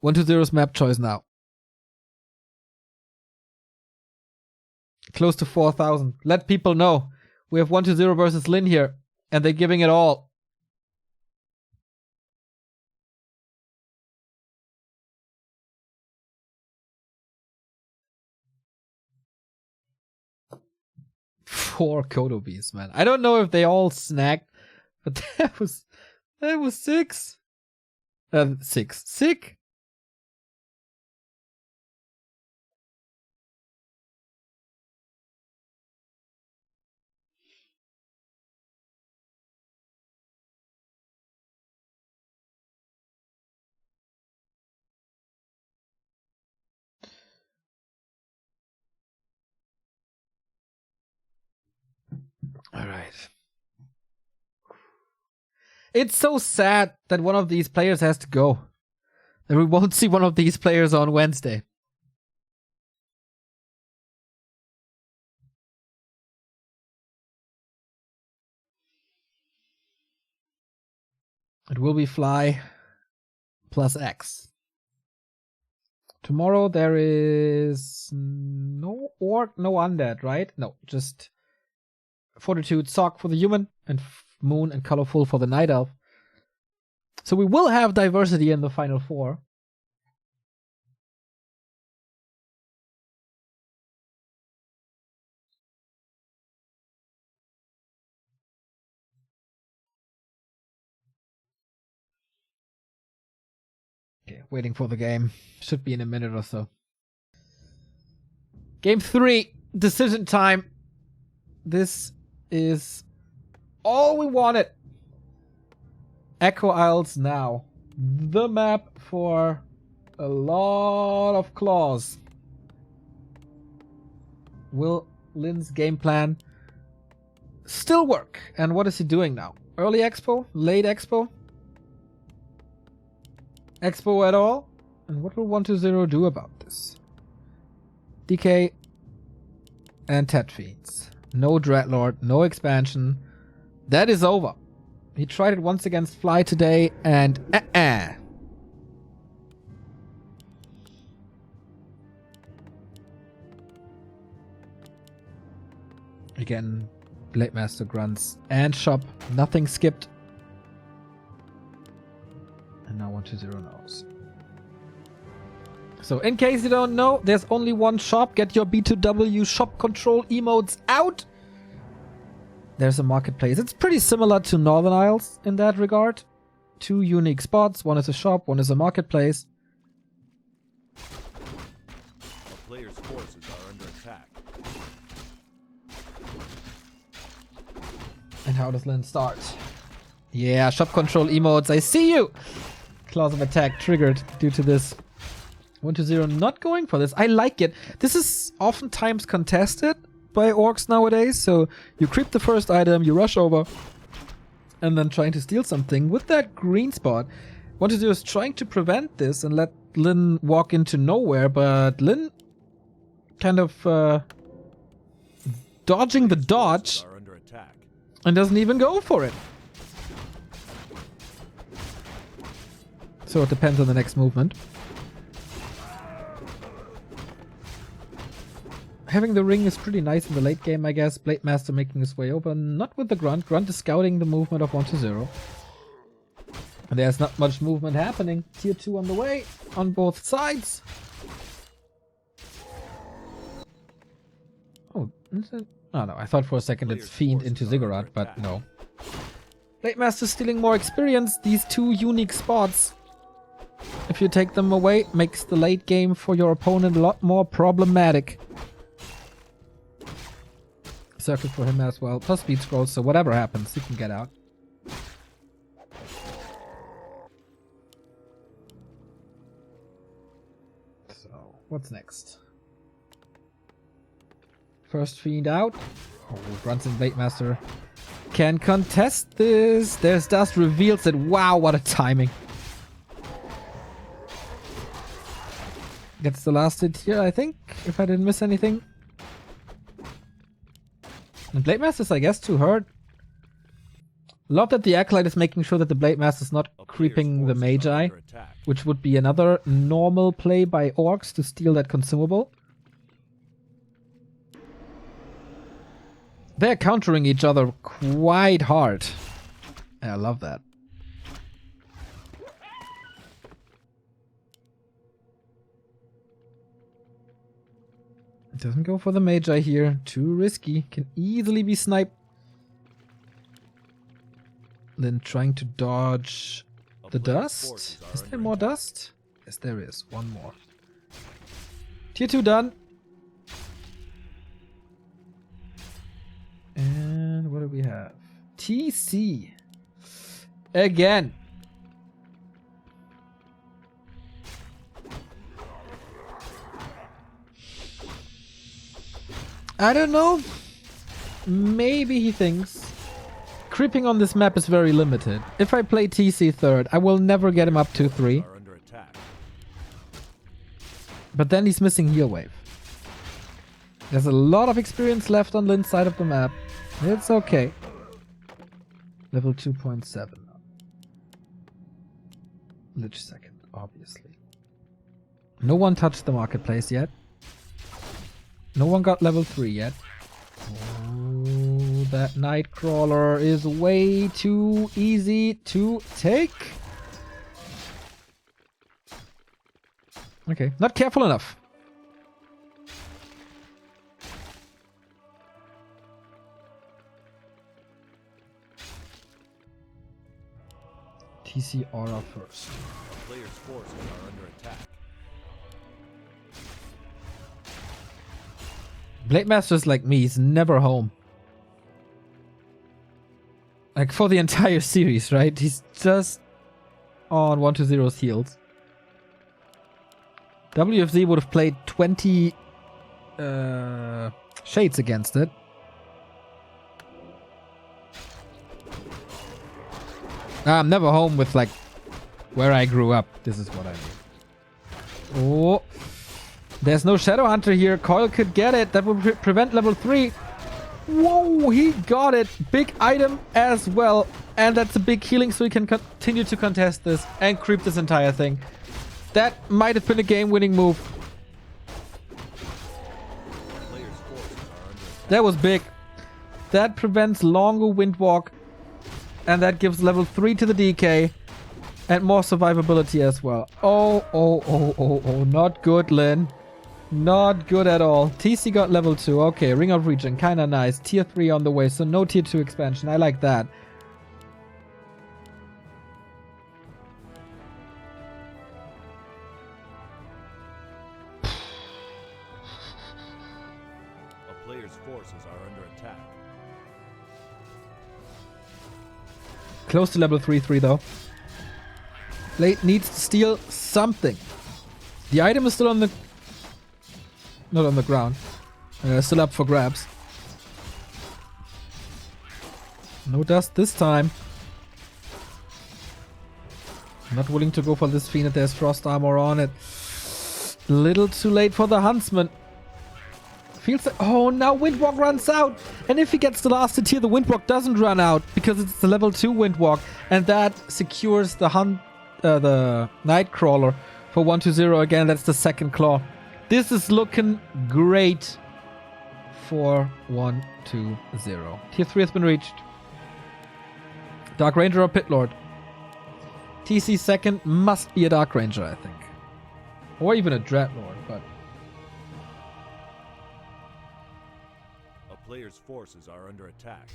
One to zero's map choice now. Close to 4,000. Let people know. We have 1-0 versus Lin here, and they're giving it all. Four Kodo bees, man. I don't know if they all snagged, but that was 6. 6. Sick. All right. It's so sad that one of these players has to go. That we won't see one of these players on Wednesday. It will be Fly plus X. Tomorrow there is no orc, no undead, right? No, just Fortitude, Sock for the human, and Moon and Colorful for the night elf. So we will have diversity in the final 4. Okay, waiting for the game. Should be in a minute or so. Game 3, decision time. This is all we wanted. Echo Isles now. The map for a lot of claws. Will Lin's game plan still work? And what is he doing now? Early expo? Late expo? Expo at all? And what will 120 do about this? DK and Tet Fiends. No Dreadlord, no expansion. That is over. He tried it once against Fly today, and Again, Blade Master grunts and shop. Nothing skipped. And now 120 knows. So in case you don't know, there's only one shop. Get your B2W shop control emotes out. There's a marketplace. It's pretty similar to Northern Isles in that regard. Two unique spots. One is a shop, one is a marketplace. A player's forces are under attack. And how does Lin start? Yeah, shop control emotes. I see you! Clause of attack triggered due to this. 120 not going for this. I like it. This is oftentimes contested by orcs nowadays. So you creep the first item, you rush over, and then trying to steal something with that green spot. 120 is trying to prevent this and let Lin walk into nowhere, but Lin kind of dodging the dodge and doesn't even go for it. So it depends on the next movement. Having the ring is pretty nice in the late game, I guess. Blade Master making his way over. Not with the Grunt. Grunt is scouting the movement of 120. And there's not much movement happening. Tier 2 on the way. On both sides. Oh, is it? Oh no, I thought for a second it's Fiend into Ziggurat, but no. Blade Master stealing more experience. These two unique spots, if you take them away, makes the late game for your opponent a lot more problematic. Circle for him as well. Plus speed scrolls, so whatever happens, he can get out. So, what's next? First Fiend out. Oh, Brunson Blade Master can contest this. There's dust reveals it. Wow, what a timing. Gets the last hit here, I think, if I didn't miss anything. And Blade Master's, I guess, too hurt. Love that the Acolyte is making sure that the Blade Master's not creeping the Magi, which would be another normal play by orcs to steal that consumable. They're countering each other quite hard. I love that. Doesn't go for the Magi here. Too risky. Can easily be sniped. Then trying to dodge the dust. Is there more dust? Yes, there is. One more. Tier 2 done. And what do we have? TC. Again. I don't know. Maybe he thinks creeping on this map is very limited. If I play TC third, I will never get him up to 3. But then he's missing heal wave. There's a lot of experience left on Lin's side of the map. It's okay. Level 2.7. Lich second, obviously. No one touched the marketplace yet. No one got level 3 yet. Oh, that Nightcrawler is way too easy to take. Okay, not careful enough. TC Aura first. Player's forces are under attack. Blade Master's like me, he's never home. Like for the entire series, right? He's just on 120's heels. WFZ would have played 20 Shades against it. I'm never home with like where I grew up. This is what I mean. Oh, there's no Shadow Hunter here. Coil could get it. That would prevent level 3. Whoa, he got it. Big item as well. And that's a big healing, so he can continue to contest this and creep this entire thing. That might have been a game-winning move. That was big. That prevents longer wind walk. And that gives level 3 to the DK. And more survivability as well. Oh. Not good, Lin. Not good at all. TC got level 2. Okay, Ring of Regen. Kinda nice. Tier 3 on the way. So no tier 2 expansion. I like that. A player's forces are under attack. Close to level 3-3 though. Blade needs to steal something. The item is still on the... Not on the ground. Still up for grabs. No dust this time. Not willing to go for this Fiend. There's frost armor on it. A little too late for the Huntsman. Feels like... Oh, now Windwalk runs out. And if he gets the last tier, the Windwalk doesn't run out. Because it's the level 2 Windwalk. And that secures the Nightcrawler for 1-0 again. That's the second claw. This is looking great for 1-0. Tier 3 has been reached. Dark Ranger or Pit Lord? TC second must be a Dark Ranger, I think. Or even a Dreadlord, but... A player's forces are under attack.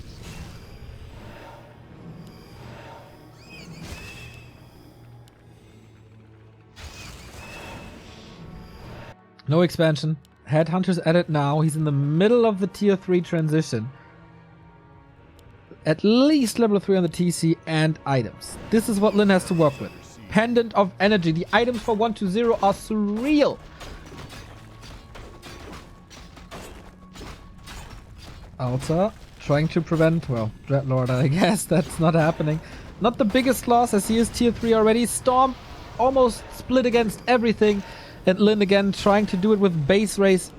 No expansion. Headhunter's added now. He's in the middle of the tier 3 transition. At least level 3 on the TC and items. This is what Lin has to work with. Pendant of Energy. The items for 1-0 are surreal. Alta trying to prevent, well, Dreadlord, I guess that's not happening. Not the biggest loss as he is tier 3 already. Storm almost split against everything. And Lin again trying to do it with base race.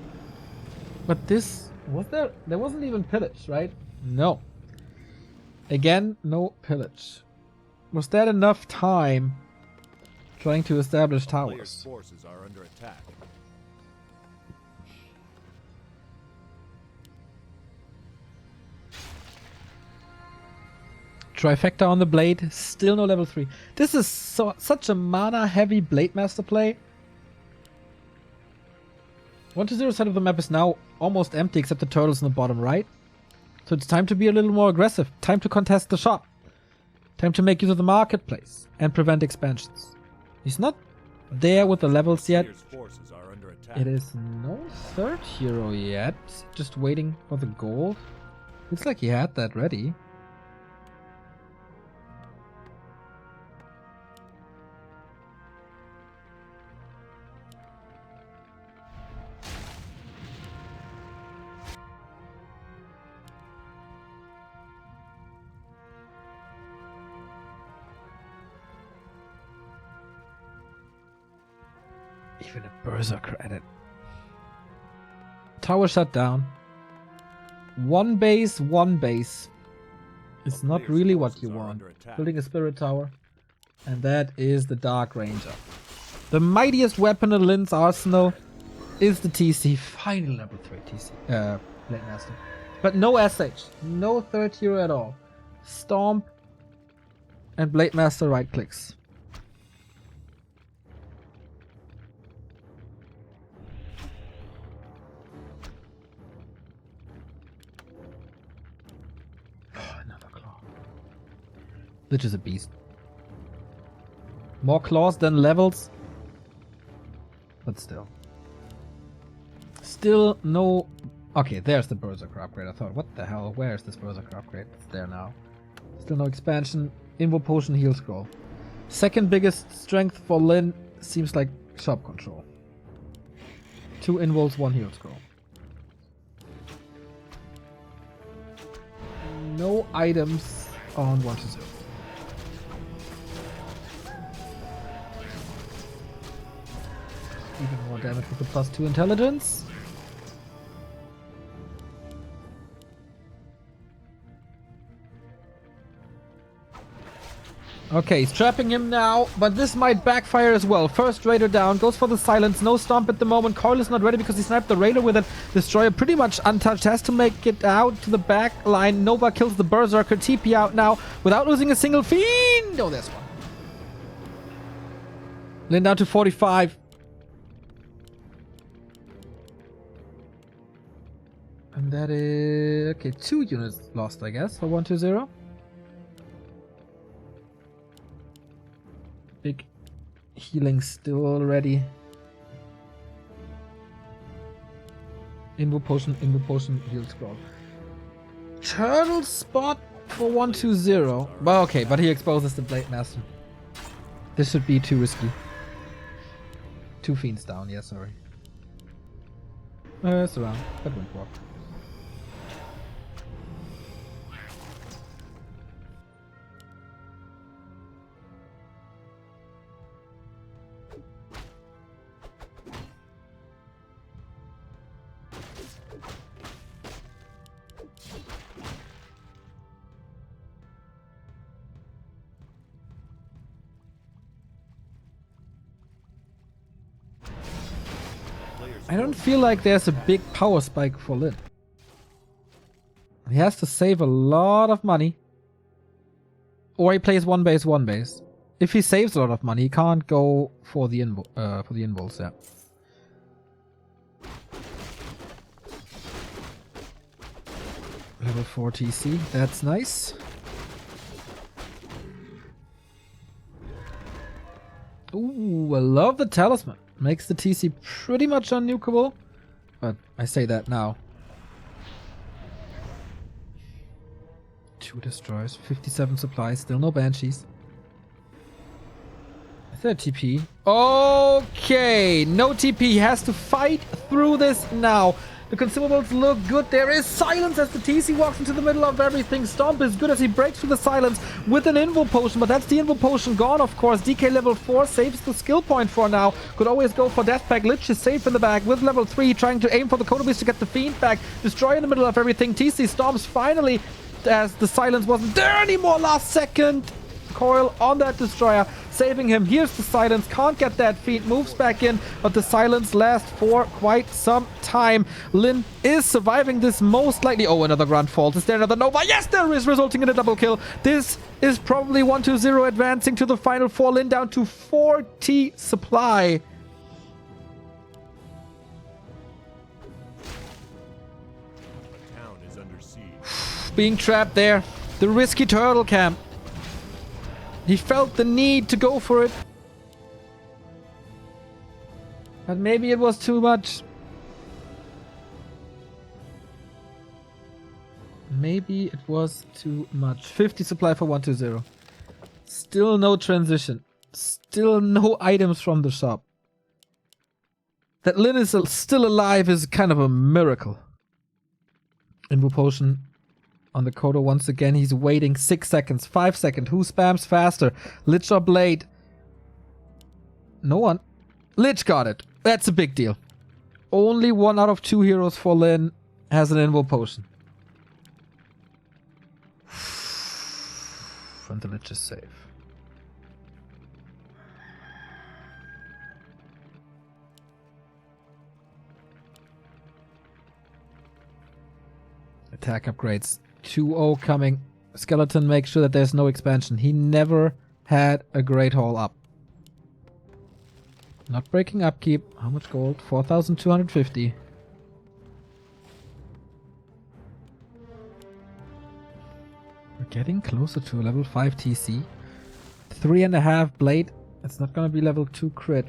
But this... There wasn't even pillage, right? No. Again, no pillage. Was that enough time trying to establish towers? Player's forces are under attack. Trifecta on the blade. Still no level 3. This is such a mana heavy Blade Master play. 1-0 side of the map is now almost empty except the turtles in the bottom right. So it's time to be a little more aggressive. Time to contest the shop. Time to make use of the marketplace and prevent expansions. He's not there with the levels yet. Forces are under attack. It is no third hero yet. Just waiting for the gold. Looks like he had that ready. Even a Berserker edit. Tower shut down. One base. It's not really what you want. Building a Spirit Tower. And that is the Dark Ranger. The mightiest weapon in Lin's arsenal is the TC. Finally level 3 TC. Blade Master. But no SH. No third hero at all. Stomp. And Blade Master right clicks. Lich is a beast. More claws than levels. But still. Still no... Okay, there's the Berserker upgrade. I thought, what the hell? Where is this Berserker upgrade? It's there now. Still no expansion. Invo Potion, Heal Scroll. Second biggest strength for Lin seems like shop control. 2 invos, 1 Heal Scroll. No items on 1-0. Even more damage with the +2 intelligence. Okay, he's trapping him now, but this might backfire as well. First Raider down, goes for the silence, no stomp at the moment. Coil is not ready because he sniped the Raider with it. Destroyer pretty much untouched, has to make it out to the back line. Nova kills the Berserker, TP out now without losing a single fiend. Oh, there's one. Lin down to 45. And that is... okay, 2 units lost, I guess, for 1-0. Big healing still ready. Invo potion, heal scroll. Turtle spot for 1-0. Well, okay, but he exposes the Blade Master. This should be too risky. 2 fiends down, yeah, sorry. It's around. That won't work. I don't feel like there's a big power spike for Lin. He has to save a lot of money. Or he plays 1 base, 1 base. If he saves a lot of money, he can't go for the invols, yeah. Level 4 TC, that's nice. Ooh, I love the talisman. Makes the TC pretty much unnukable. But I say that now. 2 destroys, 57 supplies, still no banshees. Is there a TP? Okay, no TP. Has to fight through this now. The consumables look good. There is silence as the TC walks into the middle of everything. Stomp is good as he breaks through the silence with an Invo Potion, but that's the Invo Potion gone, of course. DK level 4 saves the skill point for now. Could always go for Death Pack. Lich is safe in the back with level 3, trying to aim for the Kodobeast to get the Fiend back. Destroy in the middle of everything. TC stomps finally as the silence wasn't there anymore last second. Coil on that Destroyer, saving him. Here's the silence, can't get that feed, moves back in, but the silence lasts for quite some time. Lin is surviving this most likely. Oh, another Grunt Fault. Is there another Nova? Yes, there is, resulting in a double kill. This is probably 1-0 advancing to the final 4. Lin down to 40 supply. Town is under siege. Being trapped there. The risky turtle camp. He felt the need to go for it. But maybe it was too much. Maybe it was too much. 50 supply for 1-0. Still no transition. Still no items from the shop. That Lin is still alive is kind of a miracle. Invo Potion on the Kodo once again. He's waiting 6 seconds, 5 seconds. Who spams faster? Lich or Blade? No one. Lich got it. That's a big deal. Only 1 out of 2 heroes for Lin has an Invo Potion. And the Lich is safe. Attack upgrades. 2-0 coming. Skeleton makes sure that there's no expansion. He never had a great haul up. Not breaking upkeep. How much gold? 4,250. We're getting closer to a level 5 TC. 3.5 blade. It's not gonna be level 2 crit.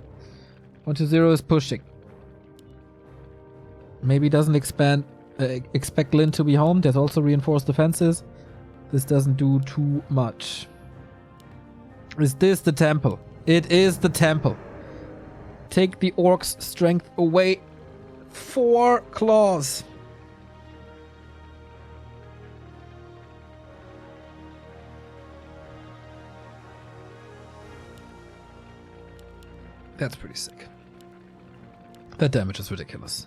1-0 is pushing. Maybe doesn't expect Lin to be home. There's also reinforced defenses. This doesn't do too much. Is this the temple? It is the temple. Take the orc's strength away. 4 claws. That's pretty sick. That damage is ridiculous.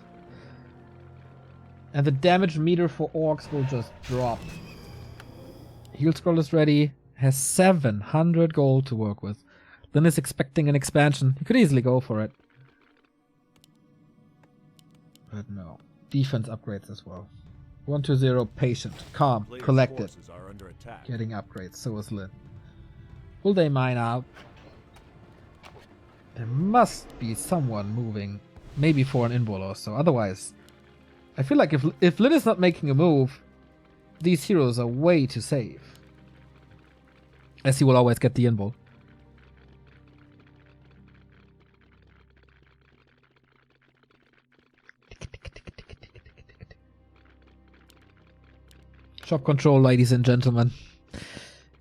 And the damage meter for orcs will just drop. Heal scroll is ready. Has 700 gold to work with. Lynn is expecting an expansion. He could easily go for it. But no. Defense upgrades as well. 120 patient. Calm. Collected. Getting upgrades. So is Lynn. Will they mine out? There must be someone moving. Maybe for an invul or so. Otherwise, I feel like if Lynn is not making a move, these heroes are way too safe. As he will always get the invul. Shop control, ladies and gentlemen.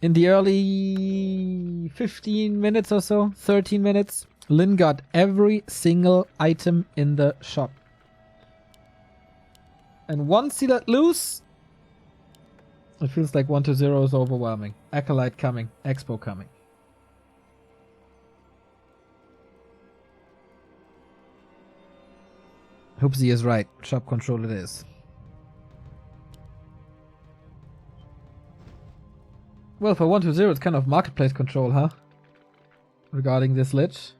In the early 15 minutes or so, 13 minutes, Lynn got every single item in the shop. And once he let loose, it feels like 120 is overwhelming. Acolyte coming, Expo coming. Hoopsie is right. Shop control it is. Well, for 120 it's kind of marketplace control, huh? Regarding this lich.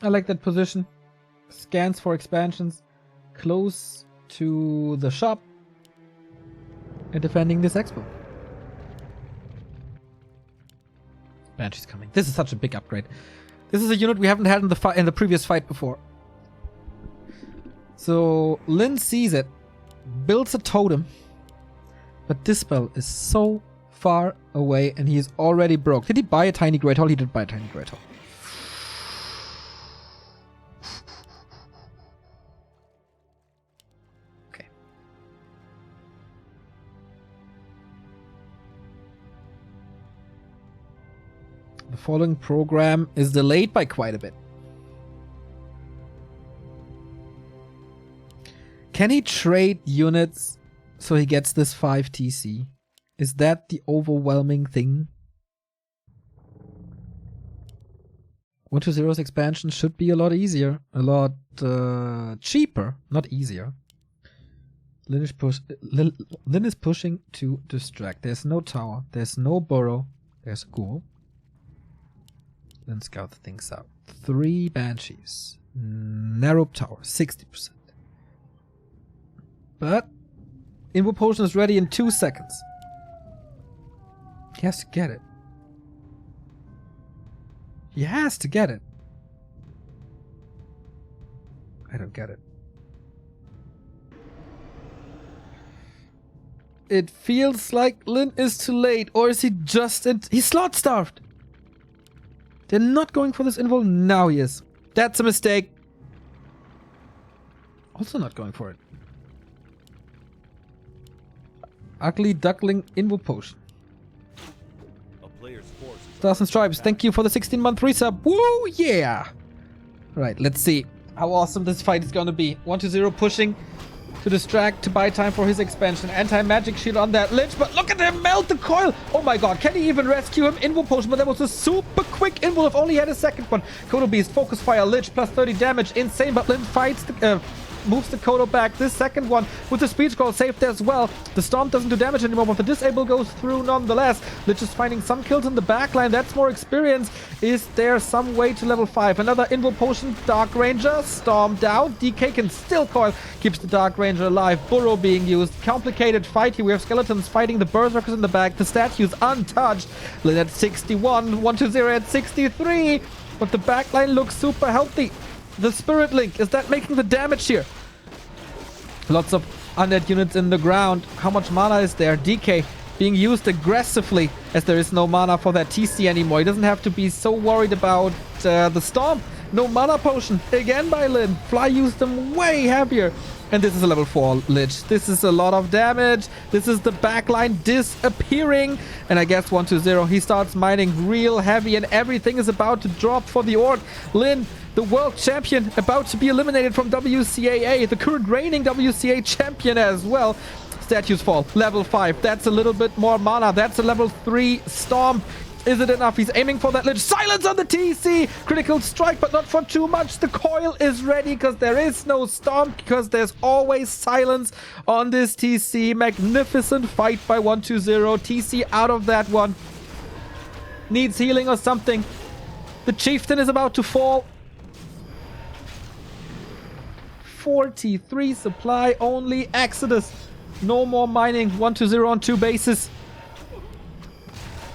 I like that position. Scans for expansions. Close to the shop. And defending this expo. Banshee's coming. This is such a big upgrade. This is a unit we haven't had in the previous fight before. So Lynn sees it, builds a totem, but this spell is so far away and he is already broke. Did he buy a tiny great hall? He did buy a tiny great hall. Okay. The following program is delayed by quite a bit. Can he trade units so he gets this 5 TC? Is that the overwhelming thing? 120's expansion should be a lot easier. A lot cheaper. Not easier. Lynn is pushing to distract. There's no tower. There's no burrow. There's a ghoul. Lynn scout things out. 3 banshees. Narrow tower. 60%. But Invo Potion is ready in 2 seconds. He has to get it. He has to get it. I don't get it. It feels like Lynn is too late, or is he just he's slot starved. They're not going for this Invo. Now he is. That's a mistake. Also not going for it. Ugly Duckling Invo Potion. Stars and Stripes, thank you for the 16-month resub. Woo, yeah! Right, let's see how awesome this fight is gonna be. 120 pushing to distract, to buy time for his expansion. Anti-magic shield on that lich, but look at him melt the coil! Oh my god, can he even rescue him? Invo Potion, but that was a super quick Invo if only had a second one. Kodo Beast, Focus Fire, lich, plus 30 damage, insane, but Lynn fights the... moves the Kodo back. This second one with the speed scroll saved as well. The storm doesn't do damage anymore, but the disable goes through nonetheless. Lich is finding some kills in the backline. That's more experience. Is there some way to level 5? Another Invo Potion. Dark Ranger stormed out. DK can still coil. Keeps the Dark Ranger alive. Burrow being used. Complicated fight here. We have skeletons fighting the berserkers in the back. The statues untouched. Lynn at 61. 120 at 63. But the backline looks super healthy. The Spirit Link, is that making the damage here? Lots of undead units in the ground. How much mana is there? DK being used aggressively as there is no mana for that TC anymore. He doesn't have to be so worried about the storm. No mana potion again by Lynn. Fly used them way heavier. And this is a level 4 lich. This is a lot of damage. This is the backline disappearing. And I guess 120, he starts mining real heavy and everything is about to drop for the orc. Lynn, the world champion, about to be eliminated from WCAA. The current reigning WCAA champion as well. Statues fall. Level 5. That's a little bit more mana. That's a level 3 Storm. Is it enough? He's aiming for that Lich. Silence on the TC. Critical strike, but not for too much. The coil is ready because there is no Storm, because there's always silence on this TC. Magnificent fight by 120. TC out of that one. Needs healing or something. The Chieftain is about to fall. 43 supply only. Exodus. No more mining. 120 on 2 bases.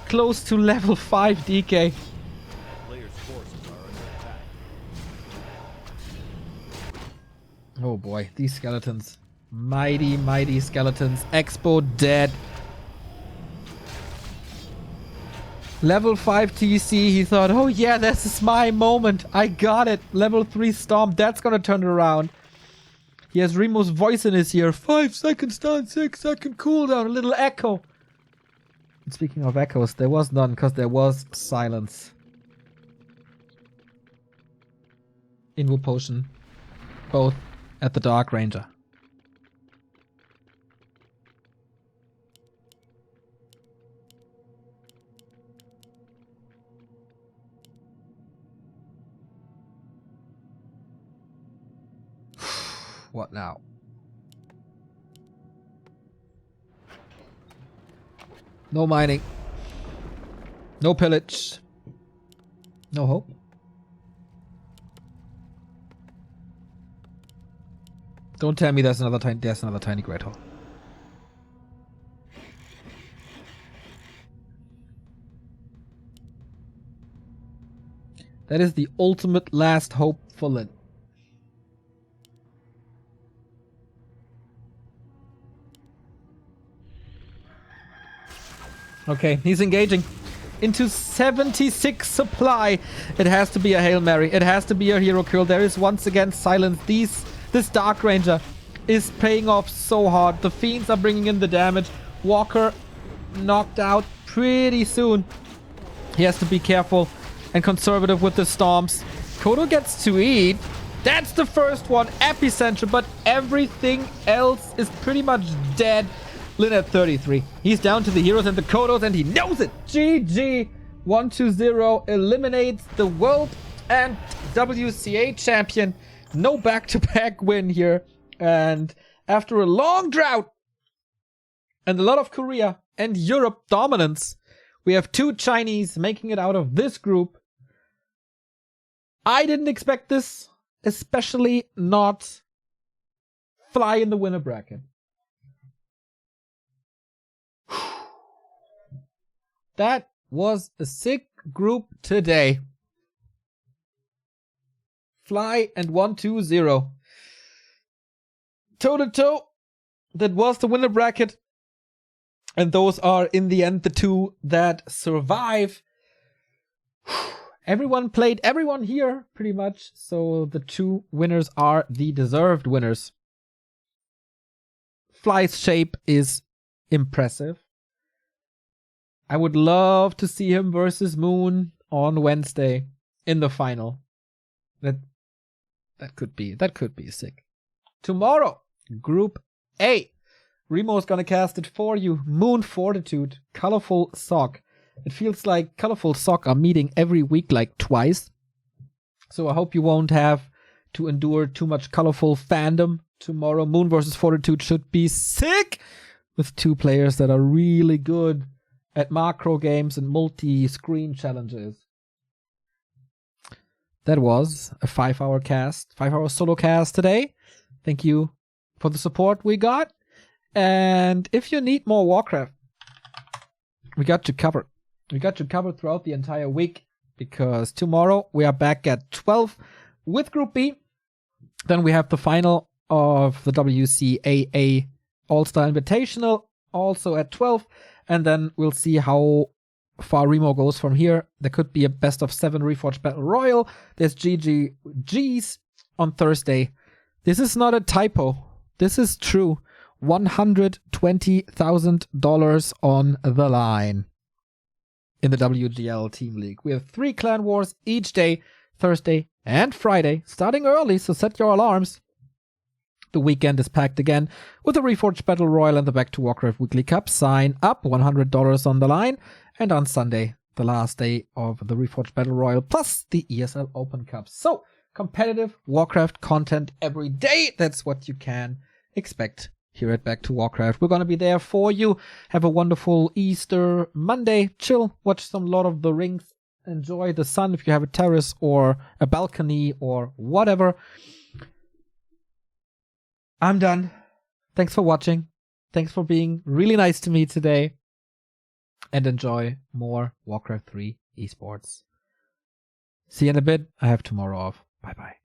Close to level 5 DK. Players' forces are under attack. Oh boy, these skeletons. Mighty, mighty skeletons. Expo dead. Level 5 TC, he thought, oh yeah, this is my moment. I got it. Level 3 Storm, that's gonna turn it around. He has Remo's voice in his ear. 5 seconds stun, 6 second cooldown, a little echo. And speaking of echoes, there was none because there was silence. Invo Potion, both at the Dark Ranger. What now? No mining. No pillage. No hope. Don't tell me there's another tiny great hole. That is the ultimate last hope for Lin. Okay, he's engaging into 76 supply. It has to be a Hail Mary. It has to be a hero kill. There is once again silence. This Dark Ranger is paying off so hard. The Fiends are bringing in the damage. Walker knocked out pretty soon. He has to be careful and conservative with the Storms. Kodo gets to eat. That's the first one. Epicenter, but everything else is pretty much dead. Lin at 33. He's down to the heroes and the Kodos, and he knows it. GG. 120 eliminates the world and WCA champion. No back-to-back win here. And after a long drought and a lot of Korea and Europe dominance, we have 2 Chinese making it out of this group. I didn't expect this, especially not Fly in the winner bracket. That was a sick group today. Fly and 120. Toe to toe. That was the winner bracket. And those are in the end the 2 that survive. Everyone played everyone here pretty much. So the 2 winners are the deserved winners. Fly's shape is impressive. I would love to see him versus Moon on Wednesday in the final. That could be sick. Tomorrow, Group A. Remo's gonna cast it for you. Moon Fortitude, Colorful Sock. It feels like Colorful Sock are meeting every week like twice. So I hope you won't have to endure too much colorful fandom tomorrow. Moon versus Fortitude should be sick with 2 players that are really good at macro games and multi-screen challenges. That was a 5-hour cast, 5-hour solo cast today. Thank you for the support we got. And if you need more Warcraft, we got you covered. We got you covered throughout the entire week, because tomorrow we are back at 12 with Group B. Then we have the final of the WCAA All-Star Invitational, also at 12. And then we'll see how far Remo goes from here. There could be a best of 7 Reforged Battle Royal. There's GGGs on Thursday. This is not a typo. This is true. $120,000 on the line in the WGL Team League. We have 3 Clan Wars each day, Thursday and Friday, starting early, so set your alarms. The weekend is packed again with the Reforged Battle Royale and the Back to Warcraft Weekly Cup. Sign up, $100 on the line. And on Sunday, the last day of the Reforged Battle Royale, plus the ESL Open Cup. So, competitive Warcraft content every day. That's what you can expect here at Back to Warcraft. We're going to be there for you. Have a wonderful Easter Monday. Chill, watch some Lord of the Rings. Enjoy the sun if you have a terrace or a balcony or whatever. I'm done. Thanks for watching. Thanks for being really nice to me today. And enjoy more Warcraft 3 esports. See you in a bit. I have tomorrow off. Bye-bye.